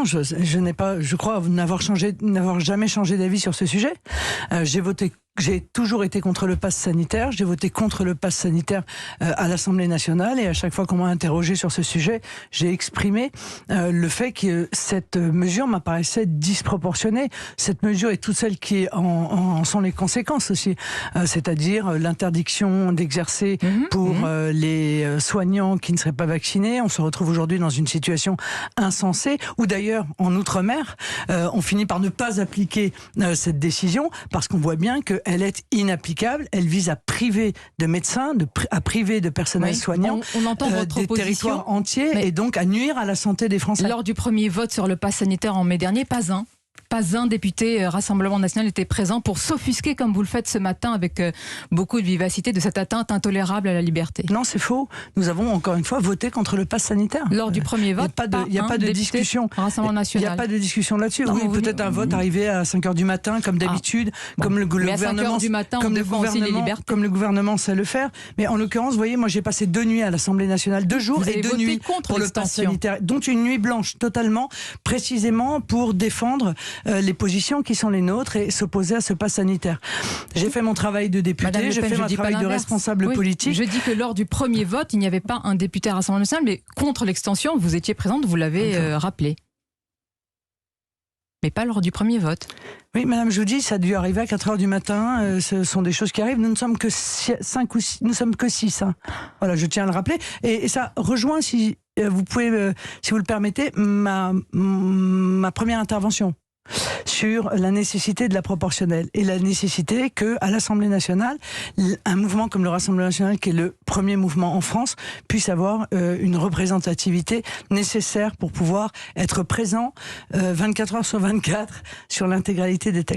Non, je crois n'avoir jamais changé d'avis sur ce sujet. J'ai toujours été contre le pass sanitaire. J'ai voté contre le pass sanitaire à l'Assemblée nationale, et à chaque fois qu'on m'a interrogé sur ce sujet, j'ai exprimé le fait que cette mesure m'apparaissait disproportionnée. Cette mesure et toutes celles qui en sont les conséquences aussi, c'est-à-dire l'interdiction d'exercer pour les soignants qui ne seraient pas vaccinés. On se retrouve aujourd'hui dans une situation insensée, où d'ailleurs en Outre-mer, on finit par ne pas appliquer cette décision parce qu'on voit bien que elle est inapplicable. Elle vise à priver de médecins, à priver de personnel soignant on entend votre des opposition, territoires entiers, et donc à nuire à la santé des Français. Lors du premier vote sur le pass sanitaire en mai dernier, pas un député Rassemblement National était présent pour s'offusquer, comme vous le faites ce matin avec beaucoup de vivacité, de cette atteinte intolérable à la liberté. Non, c'est faux. Nous avons encore une fois voté contre le pass sanitaire. Lors du premier vote, il n'y a pas de discussion. Rassemblement National. Il n'y a pas de discussion là-dessus. Non, oui, peut-être un vote arrivé à 5h du matin, comme d'habitude, comme le gouvernement. Du matin, comme le gouvernement sait le faire. Mais en l'occurrence, vous voyez, moi j'ai passé 2 nuits à l'Assemblée nationale, 2 jours et 2 nuits contre pour le pass sanitaire, dont une nuit blanche totalement, précisément pour défendre les positions qui sont les nôtres et s'opposer à ce pass sanitaire. J'ai fait mon travail de député, j'ai fait mon travail de responsable politique. Je dis que lors du premier vote, il n'y avait pas un député à Rassemblement National, mais contre l'extension, vous étiez présente, vous l'avez rappelé. Mais pas lors du premier vote. Oui, madame, je vous dis, ça a dû arriver à 4h du matin. Ce sont des choses qui arrivent. Nous ne sommes que 5 ou 6. Nous sommes que 6. Hein. Voilà, je tiens à le rappeler. Et ça rejoint, si vous pouvez, si vous le permettez, ma première intervention sur la nécessité de la proportionnelle et la nécessité que, à l'Assemblée nationale, un mouvement comme le Rassemblement national, qui est le premier mouvement en France, puisse avoir une représentativité nécessaire pour pouvoir être présent 24 heures sur 24 sur l'intégralité des textes.